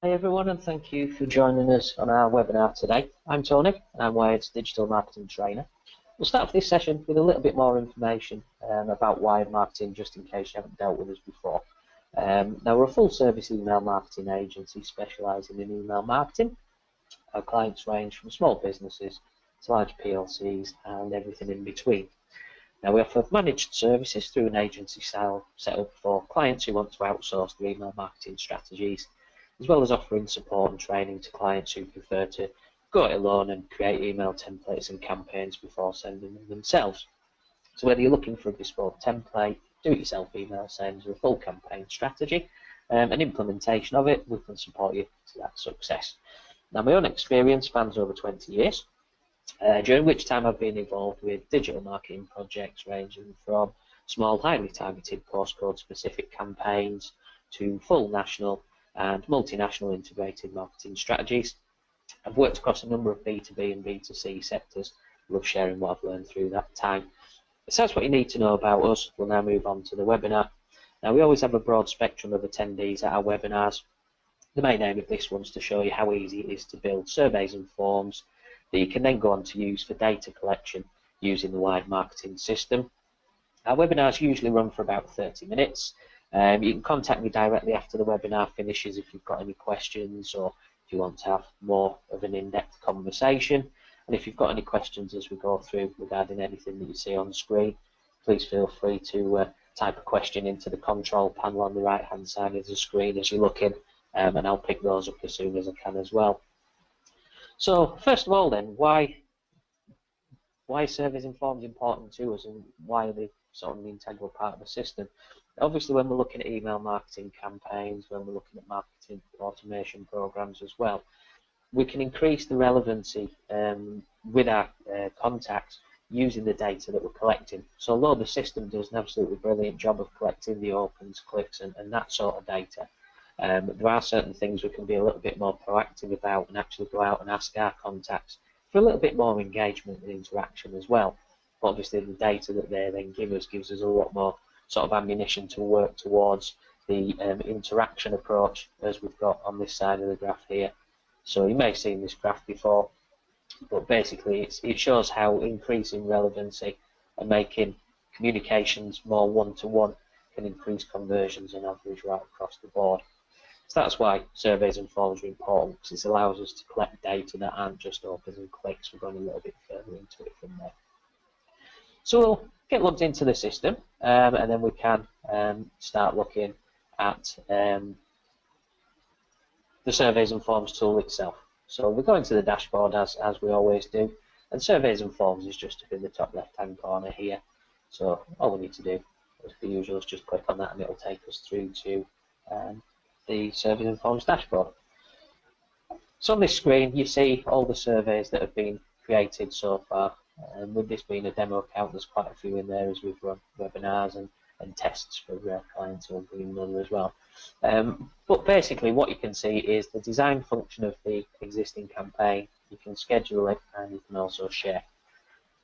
Hi everyone, and thank you for joining us on our webinar today. I'm Tony and I'm Wired's Digital Marketing Trainer. We'll start off this session with a little bit more information about Wired Marketing, just in case you haven't dealt with us before. Now, we're a full service email marketing agency specialising in email marketing. Our clients range from small businesses to large PLCs and everything in between. Now, we offer managed services through an agency style set up for clients who want to outsource their email marketing strategies, as well as offering support and training to clients who prefer to go it alone and create email templates and campaigns before sending them themselves. So whether you're looking for a bespoke template, do-it-yourself email sends, or a full campaign strategy, and implementation of it, we can support you to that success. Now, my own experience spans over 20 years, during which time I've been involved with digital marketing projects ranging from small, highly targeted postcode specific campaigns to full national and multinational integrated marketing strategies. I've worked across a number of B2B and B2C sectors. Love sharing what I've learned through that time. So that's what you need to know about us. We'll now move on to the webinar. Now, we always have a broad spectrum of attendees at our webinars. The main aim of this one's to show you how easy it is to build surveys and forms that you can then go on to use for data collection using the Wired Marketing system. Our webinars usually run for about 30 minutes. You can contact me directly after the webinar finishes if you've got any questions or if you want to have more of an in-depth conversation. And if you've got any questions as we go through regarding anything that you see on screen, please feel free to type a question into the control panel on the right-hand side of the screen as you're looking, and I'll pick those up as soon as I can as well. So first of all then, why surveys and forms important to us, and why are they sort of an integral part of the system? Obviously, when we're looking at email marketing campaigns, when we're looking at marketing automation programs as well, we can increase the relevancy with our contacts using the data that we're collecting. So although the system does an absolutely brilliant job of collecting the opens, clicks and that sort of data, there are certain things we can be a little bit more proactive about and actually go out and ask our contacts for a little bit more engagement and interaction as well. But obviously the data that they then gives us a lot more sort of ammunition to work towards the interaction approach, as we've got on this side of the graph here. So you may have seen this graph before, but basically it shows how increasing relevancy and making communications more one-to-one can increase conversions on average right across the board. So that's why surveys and forms are important, because it allows us to collect data that aren't just opens and clicks. We're going a little bit further into it from there. So we'll get logged into the system, and then we can start looking at the surveys and forms tool itself. So we're going to the dashboard as we always do, and surveys and forms is just up in the top left hand corner here. So all we need to do, as per usual, is just click on that and it will take us through to the surveys and forms dashboard. So on this screen you see all the surveys that have been created so far. And with this being a demo account, there's quite a few in there as we've run webinars and tests for clients who are being run as well. But basically what you can see is the design function of the existing campaign. You can schedule it and you can also share.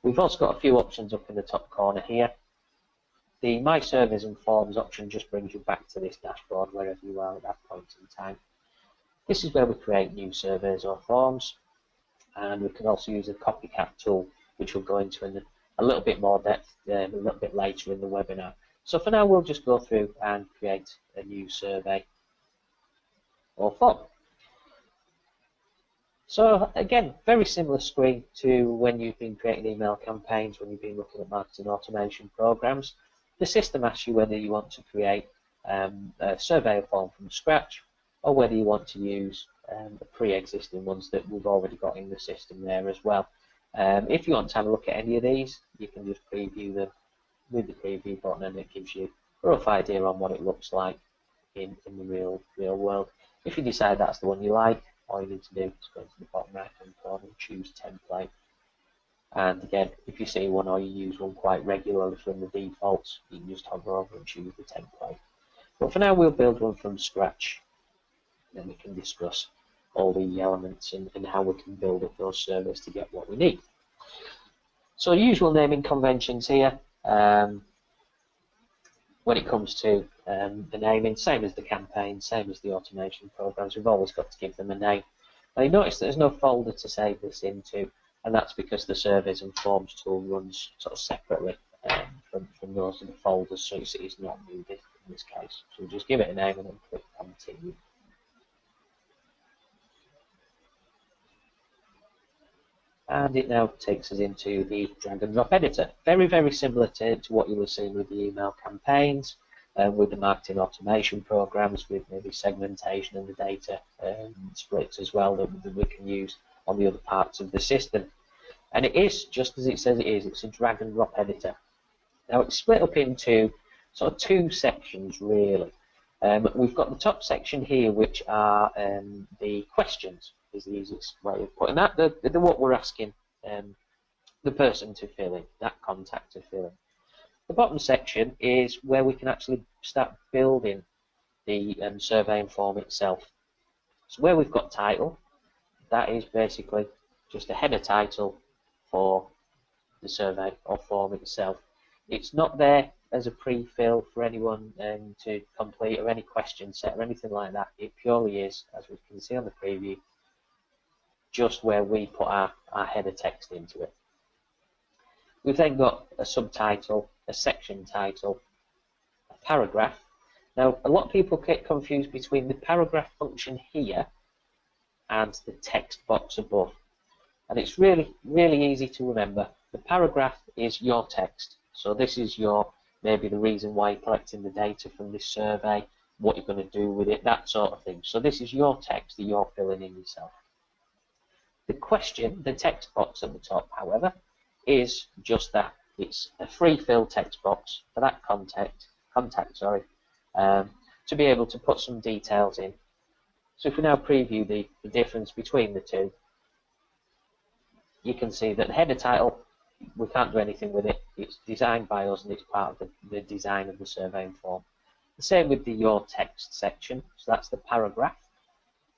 We've also got a few options up in the top corner here. The My Surveys and Forms option just brings you back to this dashboard wherever you are at that point in time. This is where we create new surveys or forms, and we can also use a copycat tool, which we'll go into in a little bit more depth a little bit later in the webinar. So for now, we'll just go through and create a new survey or form. So again, very similar screen to when you've been creating email campaigns, when you've been looking at marketing automation programs. The system asks you whether you want to create a survey form from scratch, or whether you want to use the pre-existing ones that we've already got in the system there as well. If you want to have a look at any of these, you can just preview them with the preview button, and it gives you a rough idea on what it looks like in the real world. If you decide that's the one you like, all you need to do is go to the bottom right hand corner and choose template. And again, if you see one or you use one quite regularly from the defaults, you can just hover over and choose the template. But for now, we'll build one from scratch, then we can discuss all the elements and how we can build up those surveys to get what we need. So usual naming conventions here. when it comes to the naming, same as the campaign, same as the automation programs, we've always got to give them a name. Now you notice there's no folder to save this into, and that's because the surveys and forms tool runs sort of separately from those of the folders, so it's not needed in this case. So we'll just give it a name and then click continue. And it now takes us into the drag and drop editor. Very, very similar to what you were seeing with the email campaigns, with the marketing automation programs, with maybe segmentation and the data splits as well that we can use on the other parts of the system. And it is, just as it says it is, it's a drag and drop editor. Now it's split up into sort of two sections really. We've got the top section here, which are the questions, is the easiest way of putting that. The what we're asking the person to fill in, that contact to fill in. The bottom section is where we can actually start building the surveying form itself. So where we've got title, that is basically just a header title for the survey or form itself. It's not there as a pre-fill for anyone to complete, or any question set or anything like that. It purely is, as we can see on the preview, just where we put our header text into it. We've then got a subtitle, a section title, a paragraph. Now a lot of people get confused between the paragraph function here and the text box above, and it's really easy to remember. The paragraph is your text, so this is your, maybe the reason why you're collecting the data from this survey, what you're going to do with it, that sort of thing. So this is your text that you're filling in yourself. The question, the text box at the top, however, is just that. It's a free fill text box for that contact, to be able to put some details in. So if we now preview the difference between the two, you can see that the header title, we can't do anything with it. It's designed by us and it's part of the design of the surveying form. The same with the your text section, so that's the paragraph.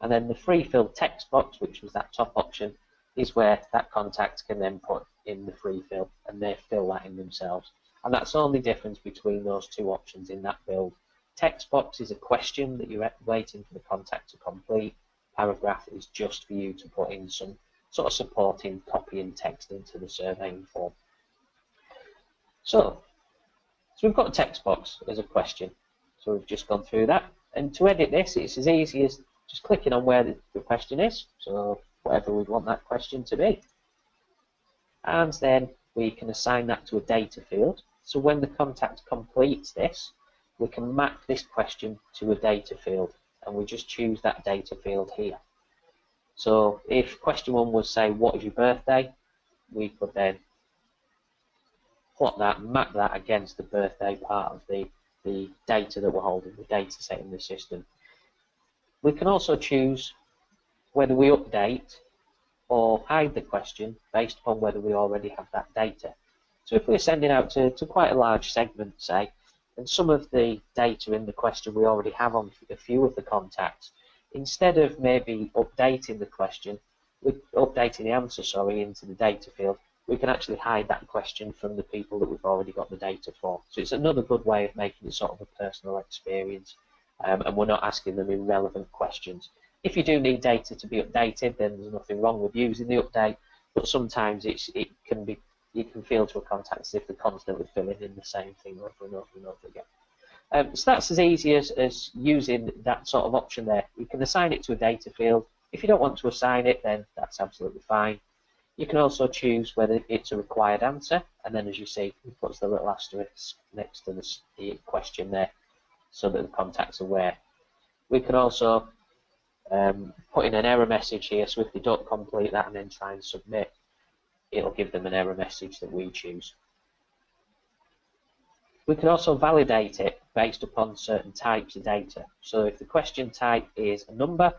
And then the free fill text box, which was that top option, is where that contact can then put in the free fill and they fill that in themselves. And that's the only difference between those two options in that build. Text box is a question that you're waiting for the contact to complete. Paragraph is just for you to put in some sort of supporting copy and text into the surveying form. So we've got a text box as a question. So we've just gone through that. And to edit this, it's as easy as just clicking on where the question is. So whatever we want that question to be. And then we can assign that to a data field. So when the contact completes this, we can map this question to a data field. And we just choose that data field here. So if question 1 was, say, what is your birthday, we could then plot that, map that against the birthday part of the data that we're holding, the data set in the system. We can also choose whether we update or hide the question based upon whether we already have that data. So if we're sending out to quite a large segment, say, and some of the data in the question we already have on a few of the contacts, instead of maybe updating the question, updating the answer, sorry, into the data field, we can actually hide that question from the people that we've already got the data for. So it's another good way of making it sort of a personal experience, and we're not asking them irrelevant questions. If you do need data to be updated, then there's nothing wrong with using the update, but sometimes you can feel to a contact as if they're constantly filling in the same thing over and over and over again. So that's as easy as using that sort of option there. You can assign it to a data field. If you don't want to assign it, then that's absolutely fine. You can also choose whether it's a required answer, and then as you see, it puts the little asterisk next to the question there so that the contact's aware. We can also put in an error message here, so if they don't complete that and then try and submit, it'll give them an error message that we choose. We can also validate it based upon certain types of data. So if the question type is a number,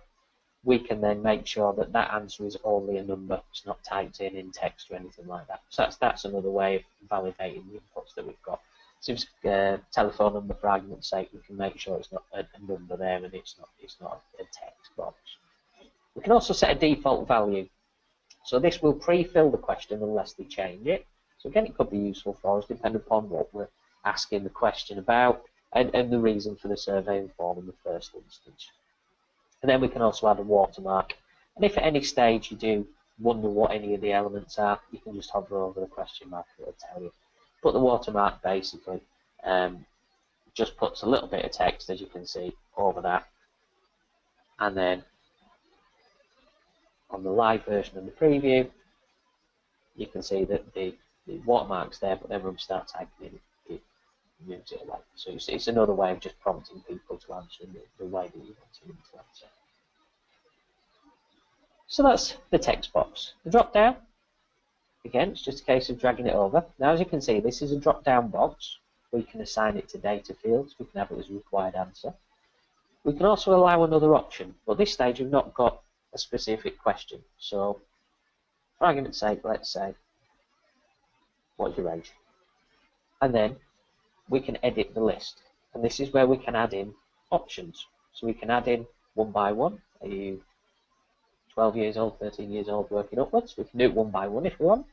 we can then make sure that that answer is only a number. It's not typed in text or anything like that. So that's another way of validating the inputs that we've got. So if it's a telephone number, for argument's sake, we can make sure it's not a number there and it's not a text box. We can also set a default value. So this will pre-fill the question unless they change it. So again, it could be useful for us depending upon what we're asking the question about. and the reason for the survey form in the first instance. And then we can also add a watermark. And if at any stage you do wonder what any of the elements are, you can just hover over the question mark and it'll tell you. But the watermark basically just puts a little bit of text, as you can see, over that. And then on the live version of the preview, you can see that the watermark's there, but then when we start typing in, it moves it away. So it's another way of just prompting people to answer in the way that you want them to answer. So that's the text box. The drop down, again, it's just a case of dragging it over. Now, as you can see, this is a drop down box. We can assign it to data fields. We can have it as a required answer. We can also allow another option, but at this stage we've not got a specific question. So, for argument's sake, let's say, what's your age? And then we can edit the list. And this is where we can add in options. So we can add in one by one. Are you 12 years old, 13 years old, working upwards? We can do it one by one if we want.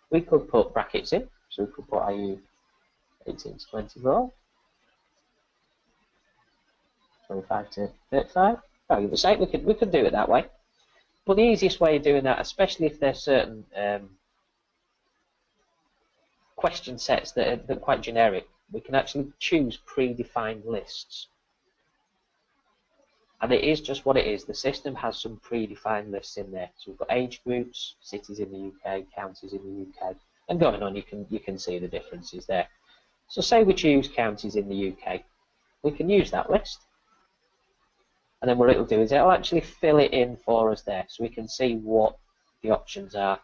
We could put brackets in. So we could put, are you 18 to 24? 25 to 35? For argument's sake, we could do it that way. But the easiest way of doing that, especially if there's certain question sets that are quite generic, we can actually choose predefined lists. And it is just what it is. The system has some predefined lists in there. So we've got age groups, cities in the UK, counties in the UK, and going on, you can see the differences there. So say we choose counties in the UK. We can use that list. And then what it'll do is it'll actually fill it in for us there, so we can see what the options are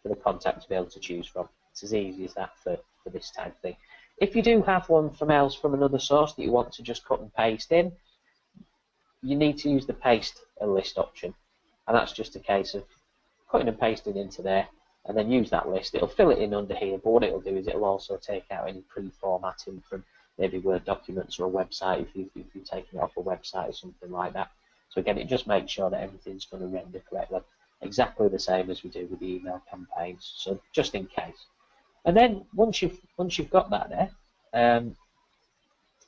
for the contact to be able to choose from. It's as easy as that for this type of thing. If you do have one from another source that you want to just cut and paste in, you need to use the paste a list option. And that's just a case of cutting and pasting into there, and then use that list. It'll fill it in under here, but what it'll do is it'll also take out any pre-formatting from maybe Word documents or a website if you're taking it off a website or something like that. So again, it just makes sure that everything's going to render correctly, exactly the same as we do with the email campaigns. So just in case. And then once you've got that there,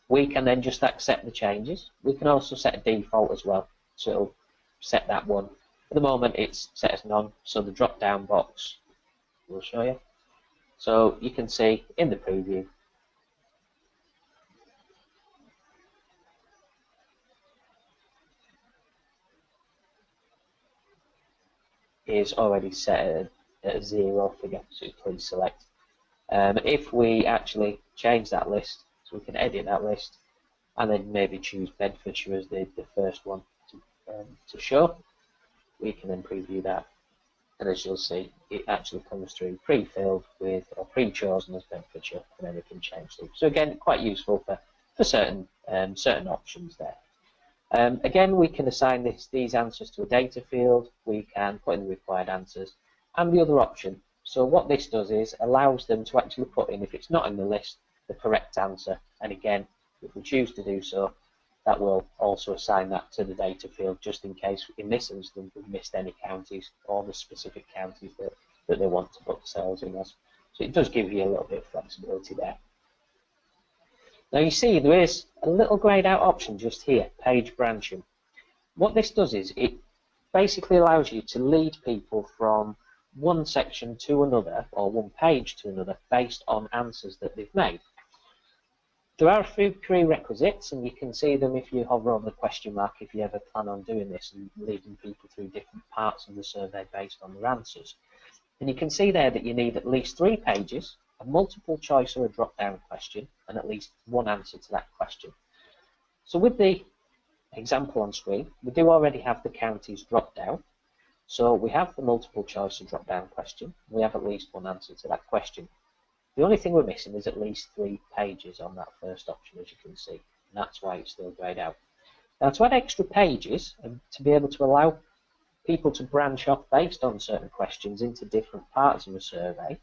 we can then just accept the changes. We can also set a default as well, so it'll set that one. At the moment, it's set as none. So the drop-down box will show you. So you can see in the preview, is already set at a 0 figure, so please select. If we actually change that list, so we can edit that list, and then maybe choose Bedfordshire as the first one to show, we can then preview that, and as you'll see, it actually comes through pre-filled with, or pre-chosen as Bedfordshire, and then we can change them. So again, quite useful for certain options there. Again, we can assign these answers to a data field, we can put in the required answers, and the other option. So what this does is allows them to actually put in, if it's not in the list, the correct answer. And again, if we choose to do so, that will also assign that to the data field, just in case, in this instance, we've missed any counties or the specific counties that they want to put the cells in as. So it does give you a little bit of flexibility there. Now you see there is a little grayed out option just here, page branching. What this does is it basically allows you to lead people from one section to another, or one page to another, based on answers that they've made. There are a few prerequisites, and you can see them if you hover over the question mark if you ever plan on doing this and leading people through different parts of the survey based on their answers. And you can see there that you need at least 3 pages, a multiple choice or a drop-down question, and at least one answer to that question. So with the example on screen, we do already have the counties drop-down. So we have the multiple choice or drop-down question. We have at least one answer to that question. The only thing we're missing is at least 3 pages on that first option, as you can see, and that's why it's still grayed out. Now, to add extra pages and to be able to allow people to branch off based on certain questions into different parts of a survey,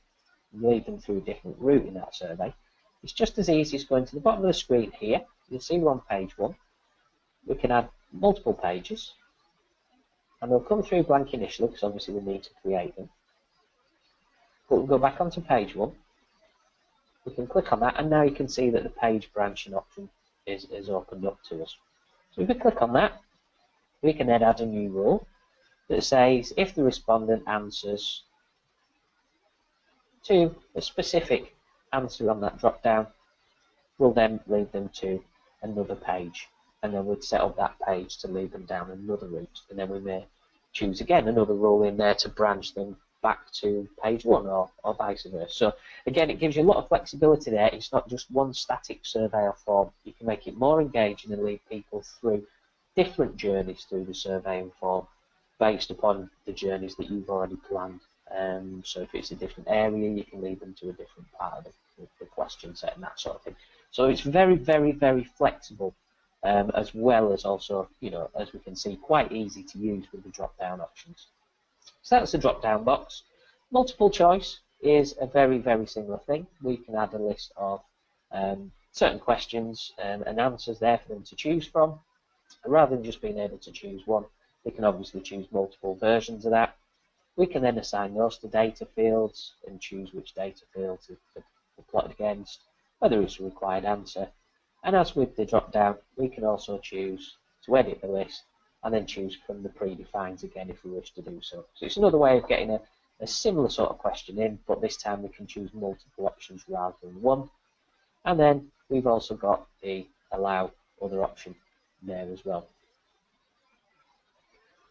and lead them through a different route in that survey, it's just as easy as going to the bottom of the screen here. You'll see we're on page 1. We can add multiple pages, and they'll come through blank initially because obviously we need to create them. But we'll go back onto page 1. We can click on that, and now you can see that the page branching option is opened up to us. So if we click on that, we can then add a new rule that says if the respondent answers to a specific answer on that drop down, we'll then lead them to another page, and then we'd set up that page to lead them down another route, and then we may choose again another rule in there to branch them back to page 1 or vice versa. So again, it gives you a lot of flexibility there. It's not just one static survey or form. You can make it more engaging and lead people through different journeys through the surveying form based upon the journeys that you've already planned. So if it's a different area, you can lead them to a different part of the question set and that sort of thing. So it's very, very, very flexible, as well as also, as we can see, quite easy to use with the drop-down options. So that's the drop-down box. Multiple choice is a very, very similar thing. We can add a list of certain questions and answers there for them to choose from. Rather than just being able to choose one, they can obviously choose multiple versions of that. We can then assign those to data fields and choose which data fields they're plotted against, whether it's a required answer. And as with the drop down, we can also choose to edit the list and then choose from the predefined again if we wish to do so. So it's another way of getting a similar sort of question in, but this time we can choose multiple options rather than one. And then we've also got the allow other option there as well.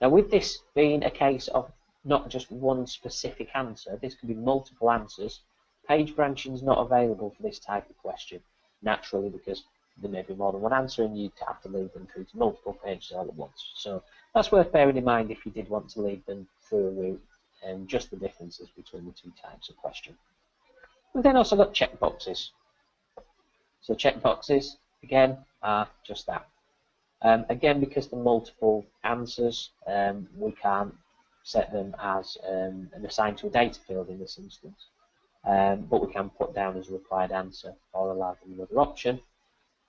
Now with this being a case of not just one specific answer, this can be multiple answers. Page branching is not available for this type of question, naturally, because there may be more than one answer and you'd have to lead them through to multiple pages all at once. So that's worth bearing in mind if you did want to lead them through a route and just the differences between the two types of question. We've then also got checkboxes. So checkboxes, again, are just that. Again, because the multiple answers, we can't set them as and assign to a data field in this instance, but we can put down as a required answer or allow them another option,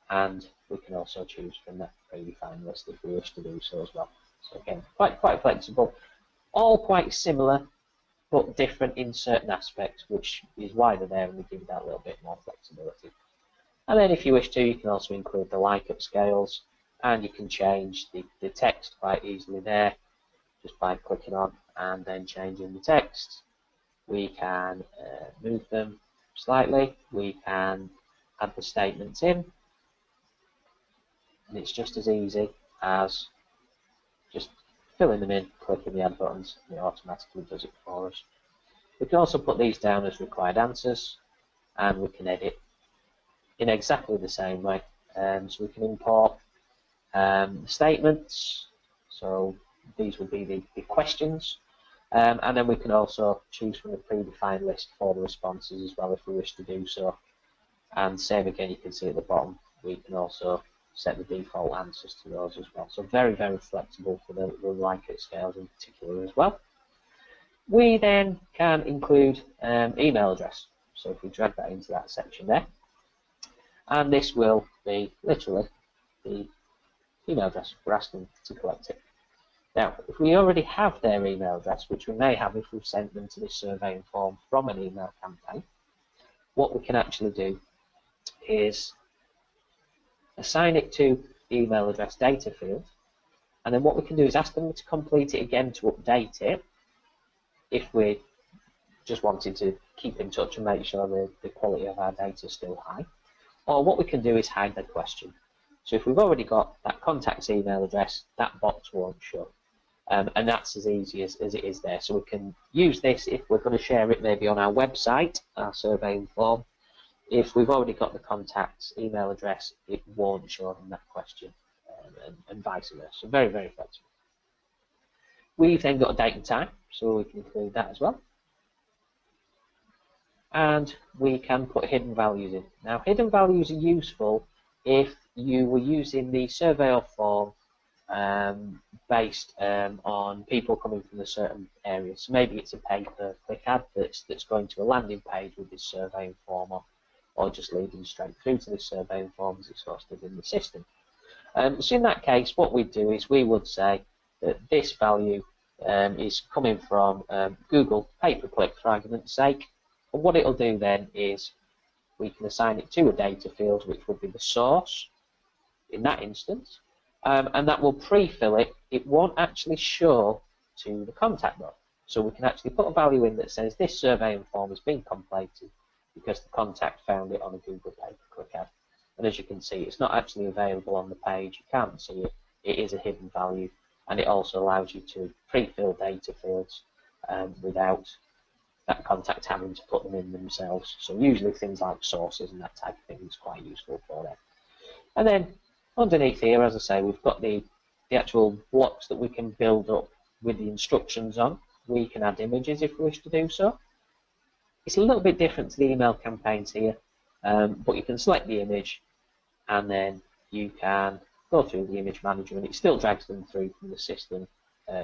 and we can also choose from that predefined list if we wish to do so as well. So again, quite flexible, all quite similar, but different in certain aspects, which is why they're there and we give that little bit more flexibility. And then if you wish to, you can also include the like-up scales, and you can change the text quite easily there just by clicking on and then changing the text. We can move them slightly, we can add the statements in, and it's just as easy as just filling them in, clicking the add buttons, and it automatically does it for us. We can also put these down as required answers, and we can edit in exactly the same way. So we can import statements, so these would be the questions, and then we can also choose from the predefined list for the responses as well if we wish to do so. And same again, you can see at the bottom, we can also set the default answers to those as well. So very, very flexible for the like-up scales in particular as well. We then can include email address. So if we drag that into that section there, and this will be literally the email address we're asking to collect it. Now, if we already have their email address, which we may have if we've sent them to this surveying form from an email campaign, what we can actually do is assign it to the email address data field, and then what we can do is ask them to complete it again to update it if we just wanted to keep in touch and make sure the quality of our data is still high. Or what we can do is hide the question. So if we've already got that contact's email address, that box won't show. And that's as easy as it is there. So we can use this if we're going to share it maybe on our website, our surveying form. If we've already got the contact's email address, it won't show them that question, and vice versa. So very, very flexible. We've then got a date and time, so we can include that as well. And we can put hidden values in. Now, hidden values are useful if you were using the surveyor form based on people coming from a certain area. So maybe it's a pay-per-click ad that's going to a landing page with this surveying form, or just leading straight through to this surveying form as it's hosted in the system. So in that case, what we'd do is we would say that this value is coming from Google pay-per-click for argument's sake. And what it'll do then is we can assign it to a data field, which would be the source, in that instance, and that will pre-fill it. It won't actually show to the contact though. So we can actually put a value in that says this surveying form has been completed because the contact found it on a Google pay-per-click ad. And as you can see, it's not actually available on the page. You can't see it. It is a hidden value, and it also allows you to pre-fill data fields without that contact having to put them in themselves. So usually things like sources and that type of thing is quite useful for that. And then underneath here, as I say, we've got the actual blocks that we can build up with the instructions on. We can add images if we wish to do so. It's a little bit different to the email campaigns here, but you can select the image and then you can go through the image manager and it still drags them through from the system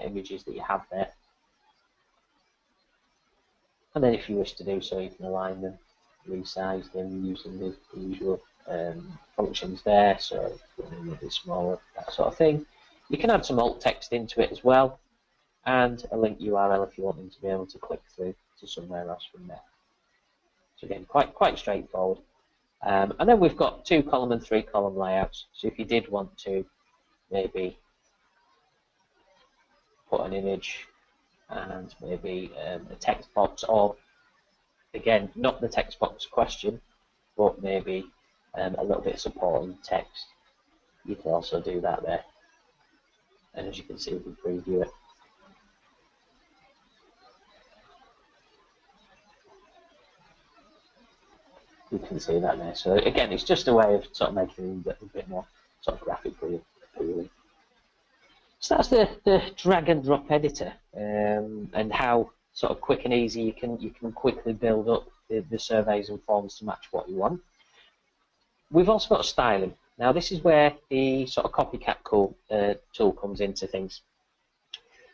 images that you have there. And then if you wish to do so, you can align them, resize them using the usual functions there, so if you want them a bit smaller, that sort of thing. You can add some alt text into it as well, and a link URL if you want them to be able to click through to somewhere else from there. So again, quite straightforward. And then we've got 2-column and 3-column layouts. So if you did want to maybe put an image and maybe a text box, or again, not the text box question, but maybe a little bit of supporting text, you can also do that there. And as you can see, we can preview it. You can see that there. So again, it's just a way of sort of making it a bit more sort of graphically appealing. So that's the drag and drop editor, and how sort of quick and easy you can quickly build up the surveys and forms to match what you want. We've also got styling. Now this is where the sort of copycat tool comes into things.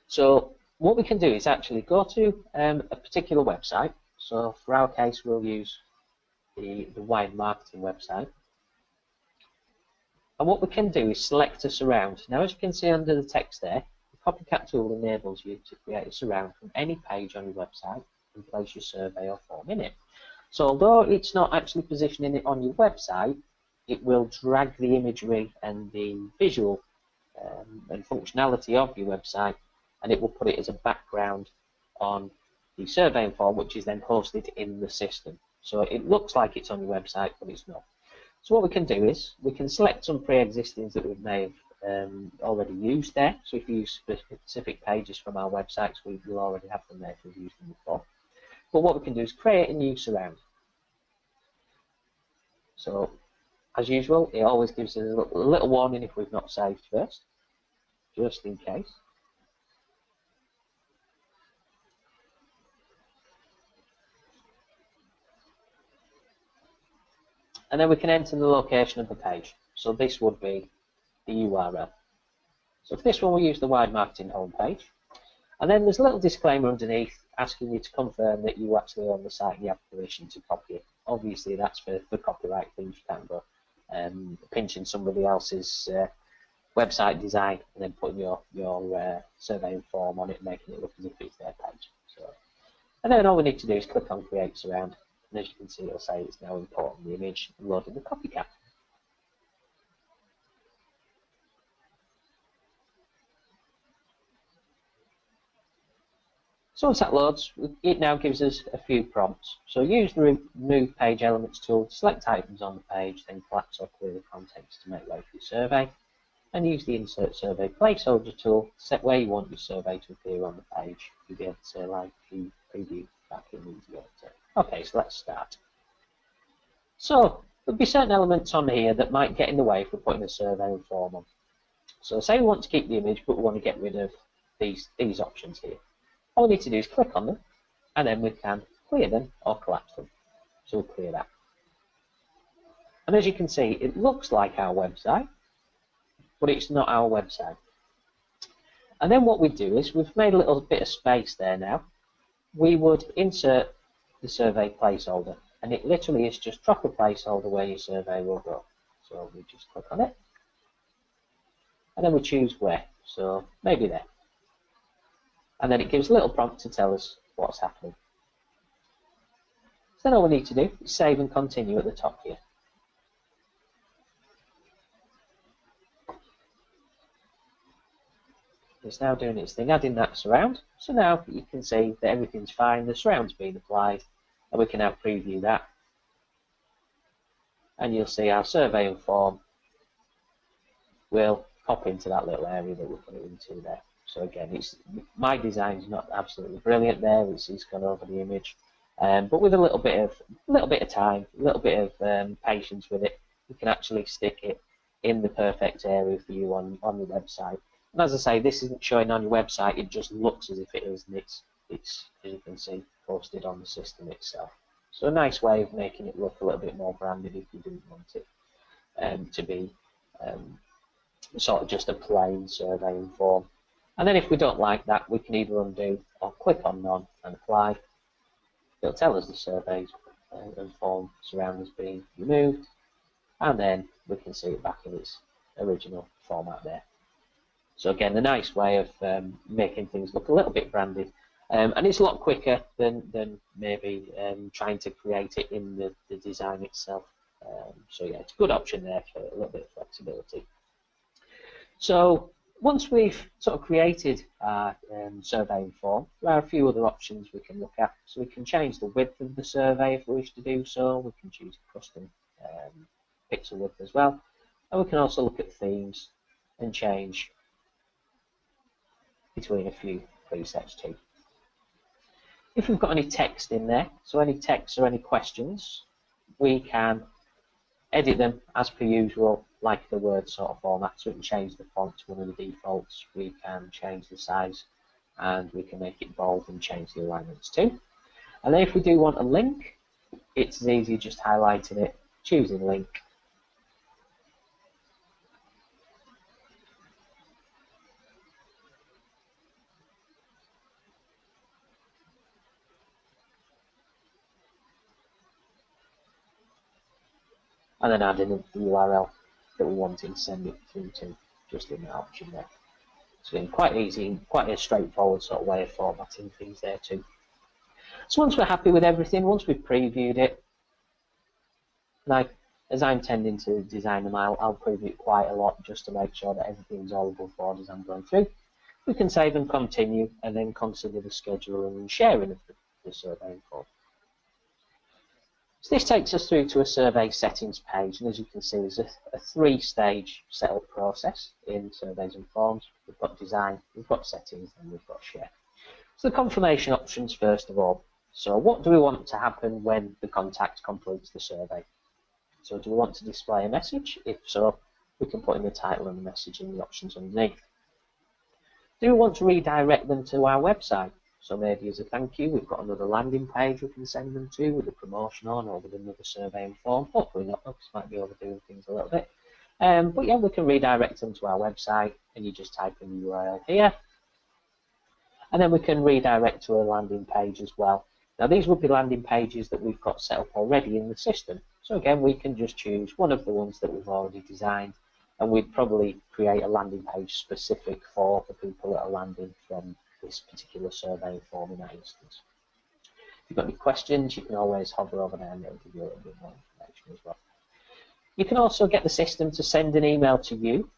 So what we can do is actually go to a particular website. So for our case, we'll use the Wired Marketing website. And what we can do is select a surround. Now as you can see under the text there, the copycat tool enables you to create a surround from any page on your website and place your survey or form in it. So although it's not actually positioning it on your website, it will drag the imagery and the visual and functionality of your website, and it will put it as a background on the surveying form, which is then hosted in the system. So it looks like it's on your website, but it's not. So what we can do is we can select some pre-existings that we may have already used there. So if you use specific pages from our websites, we will already have them there if we've used them before. But what we can do is create a new surround. So as usual, it always gives us a little warning if we've not saved first, just in case. And then we can enter the location of the page. So this would be the URL. So for this one, we use the Wired Marketing homepage. And then there's a little disclaimer underneath asking you to confirm that you actually own the site and you have permission to copy it. Obviously, that's for copyright things. You can't go pinching somebody else's website design and then putting your surveying form on it and making it look as if it's their page. So, and then all we need to do is click on Create Surround. And as you can see, it'll say it's now importing the image and loading the copycat. So once that loads, it now gives us a few prompts. So use the Remove Page Elements tool to select items on the page, then collapse or clear the context to make way for your survey. And use the Insert Survey Placeholder tool to set where you want your survey to appear on the page. You'll be able to say like preview back in the editor. Okay, so let's start. So there'll be certain elements on here that might get in the way if we're putting a survey form on. So say we want to keep the image, but we want to get rid of these options here. All we need to do is click on them, and then we can clear them or collapse them. So we'll clear that. And as you can see, it looks like our website, but it's not our website. And then what we do is we've made a little bit of space there now. We would insert the survey placeholder, and it literally is just drop a placeholder where your survey will go. So we just click on it, and then we choose where. So maybe there. And then it gives a little prompt to tell us what's happening. So then all we need to do is save and continue at the top here. It's now doing its thing, adding that surround. So now you can see that everything's fine, the surround's been applied, and we can now preview that. And you'll see our survey and form will pop into that little area that we put it into there. So again, my design's not absolutely brilliant there. It's gone over the image, but with a little bit of time, a little bit of patience with it, we can actually stick it in the perfect area for you on the website. And as I say, this isn't showing on your website. It just looks as if it is, and it's as you can see, posted on the system itself. So a nice way of making it look a little bit more branded if you do want it to be sort of just a plain surveying form. And then if we don't like that, we can either undo or click on none and apply. It'll tell us the surveys and form surround has been removed, and then we can see it back in its original format there. So again, a nice way of making things look a little bit branded, and it's a lot quicker than maybe trying to create it in the design itself. So yeah, it's a good option there for a little bit of flexibility. So once we've sort of created our surveying form, there are a few other options we can look at. So we can change the width of the survey if we wish to do so. We can choose custom pixel width as well. And we can also look at themes and change between a few presets too. If we've got any text in there, so any text or any questions, we can edit them as per usual, like the Word sort of format. So we can change the font to one of the defaults, we can change the size, and we can make it bold and change the alignments too. And then if we do want a link, it's as easy just highlighting it, choosing link, and then adding the URL that we want to send it through to, just in that option there. So quite easy, quite a straightforward sort of way of formatting things there too. So once we're happy with everything, once we've previewed it, as I'm tending to design them, I'll preview it quite a lot just to make sure that everything's all above board as I'm going through. We can save and continue, and then consider the scheduling and sharing of the survey form. So this takes us through to a survey settings page, and as you can see, there's a three-stage setup process in surveys and forms. We've got design, we've got settings, and we've got share. So the confirmation options first of all. So what do we want to happen when the contact completes the survey? So do we want to display a message? If so, we can put in the title and the message in the options underneath. Do we want to redirect them to our website? So maybe as a thank you, we've got another landing page we can send them to with a promotion on, or with another surveying form. Hopefully not, because might be overdoing things a little bit. But yeah, we can redirect them to our website, and you just type in the URL here. And then we can redirect to a landing page as well. Now these would be landing pages that we've got set up already in the system. So again, we can just choose one of the ones that we've already designed, and we'd probably create a landing page specific for the people that are landing from this particular survey form in that instance. If you've got any questions, you can always hover over there and it'll give you a little bit more information as well. You can also get the system to send an email to you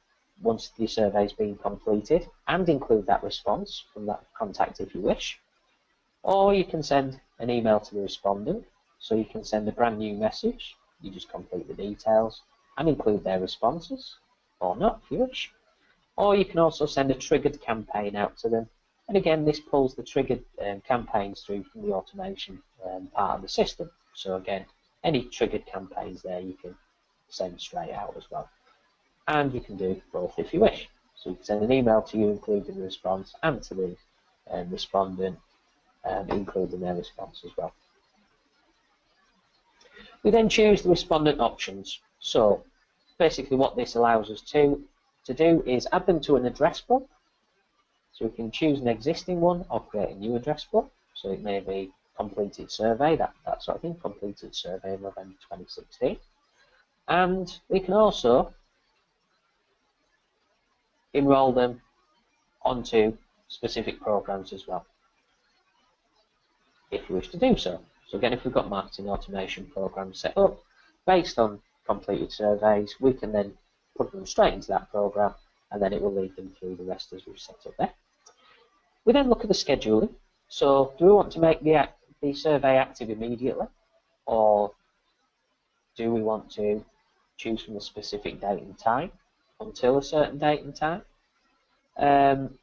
once the survey's been completed, and include that response from that contact if you wish. Or you can send an email to the respondent, so you can send a brand new message. You just complete the details and include their responses, or not if you wish. Or you can also send a triggered campaign out to them. And again, this pulls the triggered campaigns through from the automation part of the system. So again, any triggered campaigns there you can send straight out as well. And you can do both if you wish. So you can send an email to you including the response, and to the respondent including their response as well. We then choose the respondent options. So basically what this allows us to do is add them to an address book. So we can choose an existing one or create a new address book. So it may be completed survey, that sort of thing, completed survey in November 2016. And we can also enroll them onto specific programs as well, if you wish to do so. So again, if we've got marketing automation programs set up based on completed surveys, we can then put them straight into that program and then it will lead them through the rest as we've set up there. We then look at the scheduling. So do we want to make the survey active immediately, or do we want to choose from a specific date and time until a certain date and time? And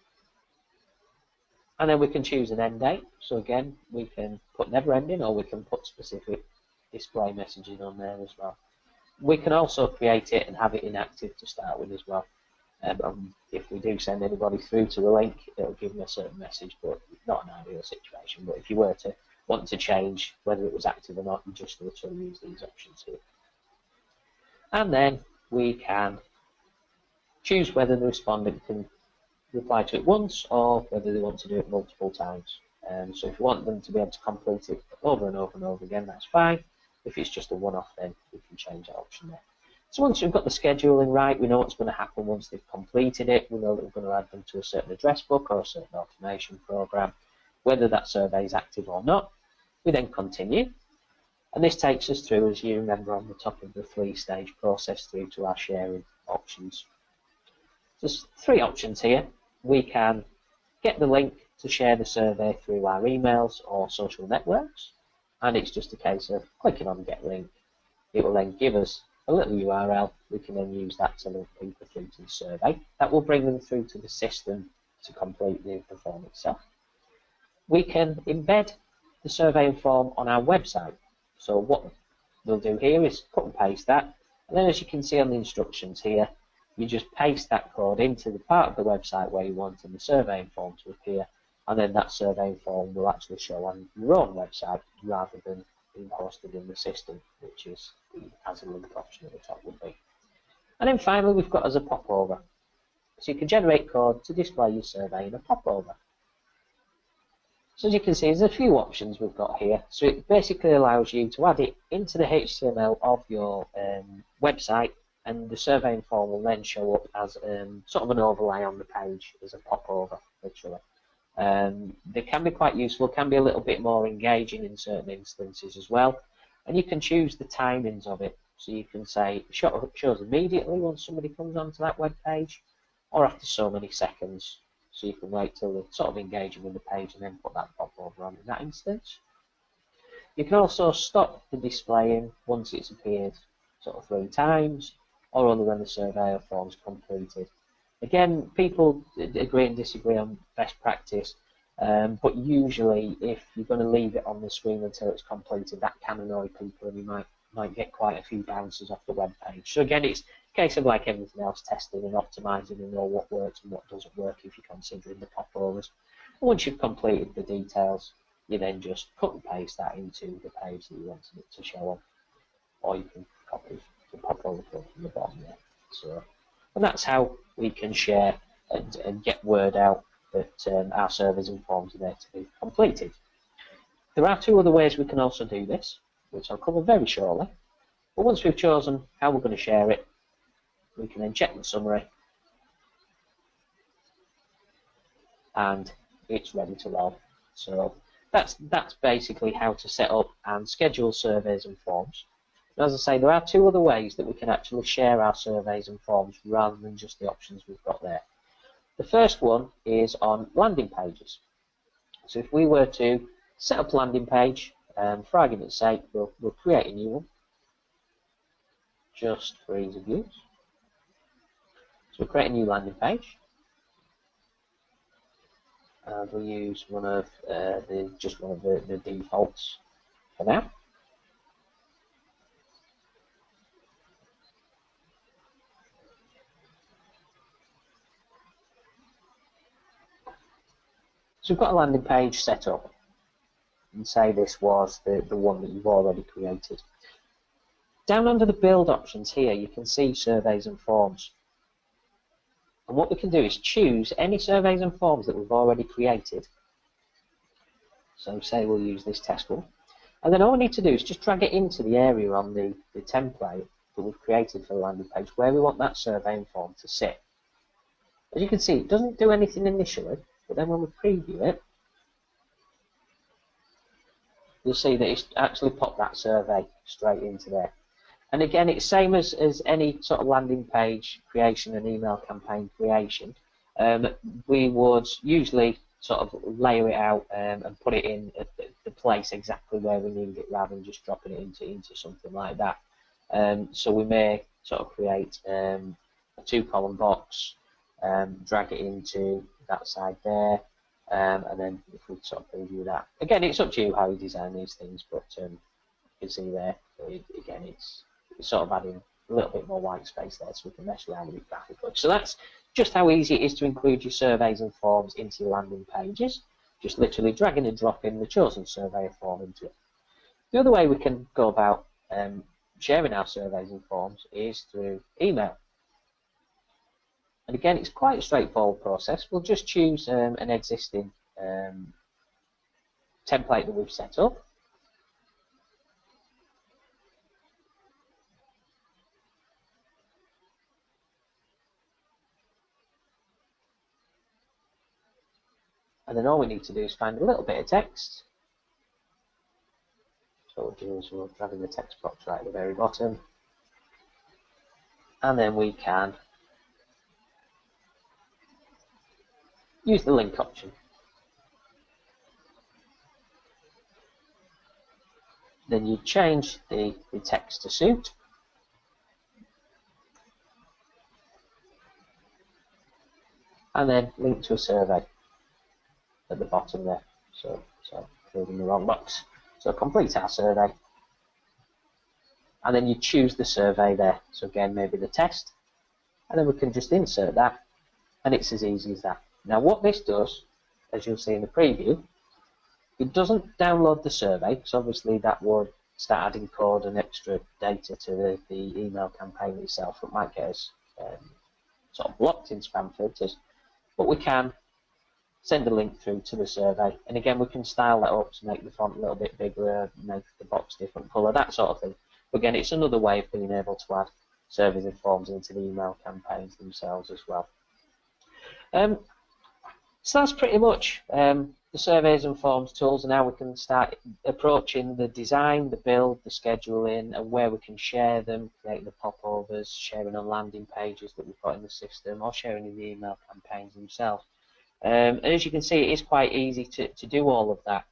then we can choose an end date. So again, we can put never ending, or we can put specific display messaging on there as well. We can also create it and have it inactive to start with as well. If we do send anybody through to the link, it'll give them a certain message, but not an ideal situation. But if you were to want to change whether it was active or not, you just literally use these options here. And then we can choose whether the respondent can reply to it once or whether they want to do it multiple times. So if you want them to be able to complete it over and over and over again, that's fine. If it's just a one-off, then we can change that option there. So once we've got the scheduling right, we know what's going to happen once they've completed it. We know that we're going to add them to a certain address book or a certain automation program, whether that survey is active or not. We then continue. And this takes us through, as you remember, on the top of the three-stage process through to our sharing options. There's three options here. We can get the link to share the survey through our emails or social networks, and it's just a case of clicking on Get Link. It will then give us a little URL. We can then use that to link people through to the survey. That will bring them through to the system to complete the form itself. We can embed the survey form on our website. So what we'll do here is cut and paste that, and then as you can see on the instructions here, you just paste that code into the part of the website where you want the surveying form to appear, and then that surveying form will actually show on your own website rather than being hosted in the system, which is as a link option at the top would be. And then finally, we've got as a popover. So you can generate code to display your survey in a popover. So as you can see, there's a few options we've got here. So it basically allows you to add it into the HTML of your website, and the surveying form will then show up as sort of an overlay on the page as a popover, literally. They can be quite useful, can be a little bit more engaging in certain instances as well. And you can choose the timings of it. So you can say it shows immediately once somebody comes onto that web page, or after so many seconds. So you can wait till they're sort of engaging with the page and then put that popover on in that instance. You can also stop the displaying once it's appeared sort of 3 times, or only when the survey form is completed. Again, people agree and disagree on best practice, but usually if you're going to leave it on the screen until it's completed, that can annoy people and you might get quite a few bounces off the web page. So again, it's a case of like everything else, testing and optimizing and know what works and what doesn't work if you're considering the popovers. And once you've completed the details, you then just cut and paste that into the page that you wanted it to show on, or you can copy the popover code from the bottom there. So, and that's how we can share and get word out that our surveys and forms are there to be completed. There are 2 other ways we can also do this, which I'll cover very shortly. But once we've chosen how we're going to share it, we can then check the summary, and it's ready to roll. So that's basically how to set up and schedule surveys and forms. And as I say, there are 2 other ways that we can actually share our surveys and forms rather than just the options we've got there. The first one is on landing pages. So if we were to set up a landing page, for argument's sake, we'll create a new one, just for ease of use. So we'll create a new landing page, and we'll use one of the defaults for now. So we've got a landing page set up, and say this was the one that you've already created. Down under the build options here, you can see surveys and forms. And what we can do is choose any surveys and forms that we've already created. So say we'll use this test one. And then all we need to do is just drag it into the area on the template that we've created for the landing page where we want that surveying form to sit. As you can see, it doesn't do anything initially, but then when we preview it, you'll see that it's actually popped that survey straight into there. And again, it's same as any sort of landing page creation and email campaign creation. We would usually sort of layer it out and put it in the place exactly where we need it, rather than just dropping it into something like that. So we may sort of create a 2-column box, drag it into that side there, and then if we sort of preview that, again, it's up to you how you design these things, but you can see there, again, it's sort of adding a little bit more white space there so we can mess around with it graphically. So that's just how easy it is to include your surveys and forms into your landing pages, just literally dragging and dropping the chosen survey or form into it. The other way we can go about sharing our surveys and forms is through email. And again, it's quite a straightforward process. We'll just choose an existing template that we've set up. And then all we need to do is find a little bit of text. So what we'll do is we'll drag in the text box right at the very bottom. And then we can use the link option. Then you change the text to suit. And then link to a survey at the bottom there. So including the wrong box. So complete our survey. And then you choose the survey there. So again, maybe the test. And then we can just insert that. And it's as easy as that. Now what this does, as you'll see in the preview, it doesn't download the survey, because obviously that would start adding code and extra data to the email campaign itself. It might get us sort of blocked in spam filters. But we can send a link through to the survey, and again we can style that up to make the font a little bit bigger, make the box different colour, that sort of thing. But again, it's another way of being able to add surveys and forms into the email campaigns themselves as well. So that's pretty much the surveys and forms tools, and now we can start approaching the design, the build, the scheduling, and where we can share them, creating the popovers, sharing on landing pages that we've got in the system, or sharing in the email campaigns themselves. And as you can see, it is quite easy to do all of that,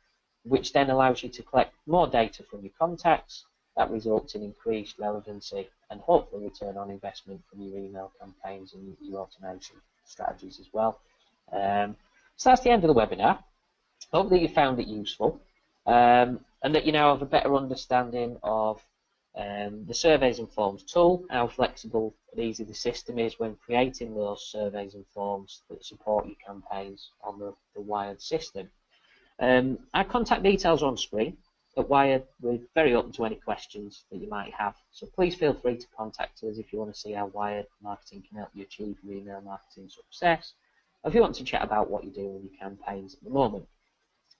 which then allows you to collect more data from your contacts. That results in increased relevancy and hopefully return on investment from your email campaigns and your automation strategies as well. So that's the end of the webinar. I hope that you found it useful and that you now have a better understanding of the surveys and forms tool, how flexible and easy the system is when creating those surveys and forms that support your campaigns on the Wired system. Our contact details are on screen. At Wired, we're very open to any questions that you might have, so please feel free to contact us if you want to see how Wired Marketing can help you achieve your email marketing success, or if you want to chat about what you're doing with your campaigns at the moment.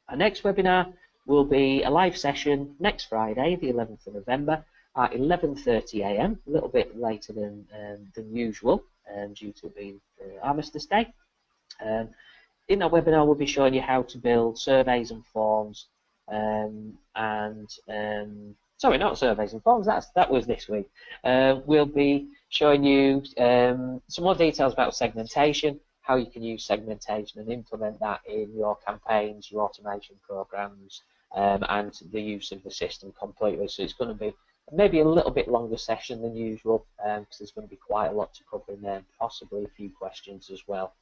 Our next webinar will be a live session next Friday, the 11th of November, at 11:30 AM, a little bit later than usual, due to it being Armistice Day. In that webinar, we'll be showing you how to build surveys and forms, sorry, not surveys and forms, that was this week. We'll be showing you some more details about segmentation, how you can use segmentation and implement that in your campaigns, your automation programs, and the use of the system completely. So it's going to be maybe a little bit longer session than usual, because there's going to be quite a lot to cover in there, possibly a few questions as well.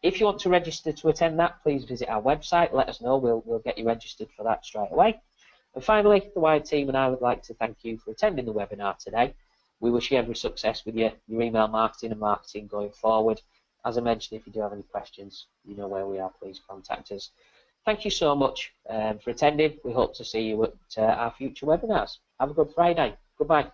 If you want to register to attend that, please visit our website. Let us know. We'll get you registered for that straight away. And finally, the Wired team and I would like to thank you for attending the webinar today. We wish you every success with your email marketing and marketing going forward. As I mentioned, if you do have any questions, you know where we are. Please contact us. Thank you so much for attending. We hope to see you at our future webinars. Have a good Friday. Goodbye.